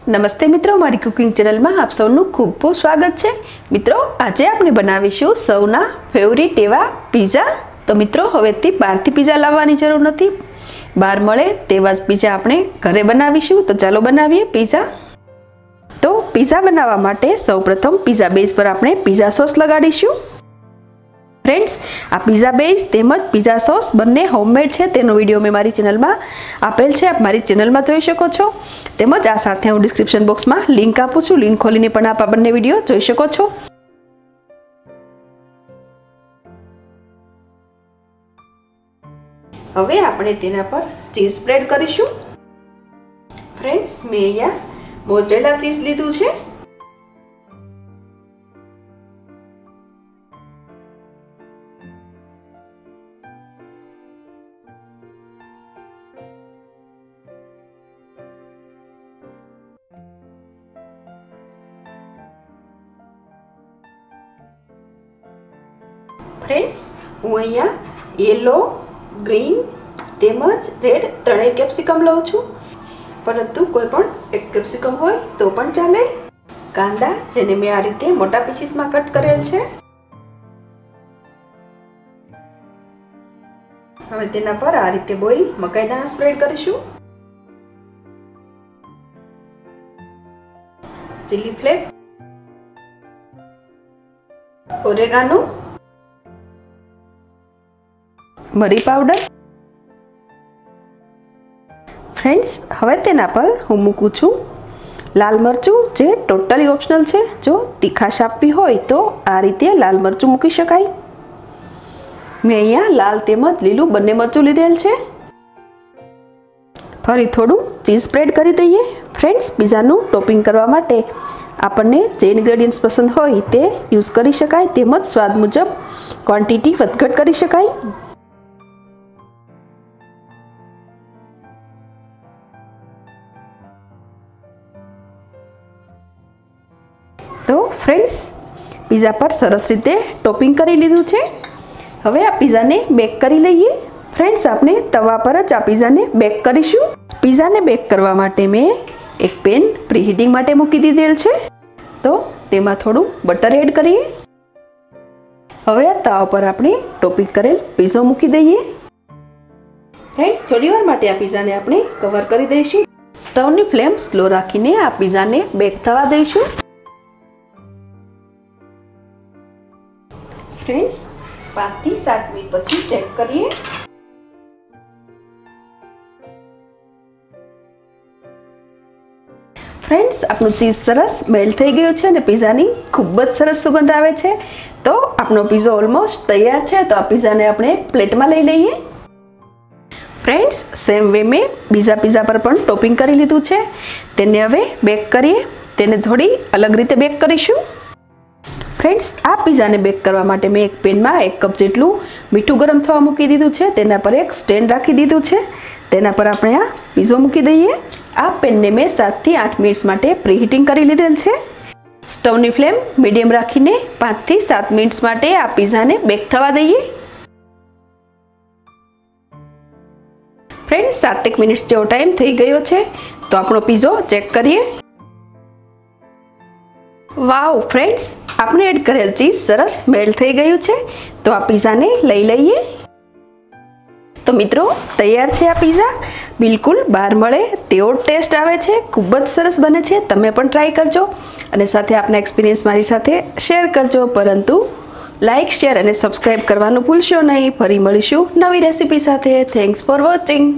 नमस्ते मित्रों, मारी कुकिंग चेनल में आप सबनु खूब खूब स्वागत है। मित्रों, आज आपणे बनावीशुं सौना फेवरेट एवा पीઝા। तो मित्रों, हवेथी बहारथी पीઝા लाववानी जरूर नथी, बहार मळे तेवा ज पीઝા आपणे घरे बनावीशुं। तो चालो बनावीए पीઝા। तो पीઝા बनाववा माटे सौप्रथम पीઝા बेज पर आपणे पीઝા सॉस लगाडीशुं। फ्रेंड्स, आ पीઝા बेज तेमज पीઝા सॉस बंने होममेड है, तेनो विडियो में मारी चेनल में आपेल है, आप मारी चेनल में जोई शको छो। तेमज आ साथे हूँ डिस्क्रिप्शन बॉक्स में लिंक आपू छुं, लिंक खोलीने पण आप बंने विडियो जोई शको छो। हवे आपणे तेना पर चीज स्प्रेड करीशुं। फ्रेंड्स, मैं अहींया मोज़रेला चीज लीधुं छे। फ्रेंड्स, हूँ अहींया येलो, ग्रीन तेमज रेड त्रणेय केप्सिकम लઉં છું, परंतु कोईपण एक केप्सिकम होय तो पण चाले। कांदा जेने मैं आ रीते मोटा पीसीस में कट करेल छे। हवे तेना पर आ रीते बोइल मकाई दाणा स्प्रेड करीशुं। चिली फ्लेक्स, ओरेगानो, मरी पाउडर। फ्रेंड्स, हवे तेना पर हूँ मूकूं छुं लाल मरचुं, जे टोटली ऑप्शनल है। जो तीखाश आपवी होय तो आ रीते लाल मरचुं मूकी शकाय। मैं अहींया लाल तेमज लीलू बंने मरचुं लीधेल छे। फरी थोड़ुं चीज स्प्रेड करी दईए। फ्रेंड्स, पीઝાનું टॉपिंग करवा माटे आपने जे इन्ग्रेडियंट्स पसंद होय ते यूज करी शकाय, तेमज स्वाद मुजब क्वॉंटिटी वधघट करी शकाय। तो फ्रेंड्स, पीઝા पर सरस रीते टॉपिंग करी लीधुं छे। हवे आ पीઝા ने बेक करी लईए। फ्रेंड्स, आपणे तवा पर ज आ पीઝા ने बेक करीशुं। पीઝા ने बेक करवा माटे मैं एक पेन प्रीहीटिंग माटे मूकी दीधेल छे। तो तेमां थोड़ुं बटर एड करीए। हवे आ तवा पर आपणे टॉपिंग करेल पीઝો मूकी दईए। फ्रेंड्स, थोड़ी वार माटे आ पीઝા ने आपणे कवर करी दईशुं। स्टवनी फ्लेम स्लो राखीने आ पीઝા ने बेक थवा दईशुं। फ्रेंड्स, 5 થી 7 मिनिट पछी चेक करिए। फ्रेंड्स, आपनु चीज सरस मेल्ट थई गयुं छे अने पीઝાની खूब ज सरस सुगंध आवे छे। तो आपनो पीઝો ऑलमोस्ट तैयार छे। तो आ पीઝાને આપણે પ્લેટમાં લઈ લઈએ। फ्रेंड्स, सेम वे में बीजा पीઝા पर पण टॉपिंग करी लीधुं छे। तेने हवे बेक करीए। तेने थोड़ी अलग रीते बेक करीशुं। फ्रेंड्स, आ पीઝા ने बेक करवा माटे मैं एक पेन में 1 कप जेटलू मीठू गरम थवा मूकी दीधुं छे। तेना पर एक स्टेन्ड राखी दीधुं छे। तेना पर आपणे आ पीઝો मूकी दईए। आ पेन ने मैं 7 થી 8 मिनिट्स माटे प्रीहीटिंग करी लीधेल छे। स्टवनी फ्लेम मीडियम राखीने 5 થી 7 मिनिट्स माटे आ पीઝા ने बेक थवा दईए। फ्रेंड्स, 7 मिनिट्स जेवो टाइम थई गयो छे। तो आपणो पीઝો चेक करिए। वाव फ्रेंड्स, आपने एड करेल चीज सरस मेल्ट थई गयुं छे। तो आ पीઝા ने लई लईए। तो मित्रों, तैयार है आ पीઝા। बिल्कुल बहार मळे तेवो टेस्ट आवे छे, खूब ज सरस बने छे। तमे पण ट्राय करजो अने साथे आपना एक्सपीरियंस मारी साथे शेर करजो। परंतु लाइक, शेर अने सब्सक्राइब करवानुं भूलशो नहीं। फरी मळीशुं नवी रेसिपी साथे। Thanks for watching.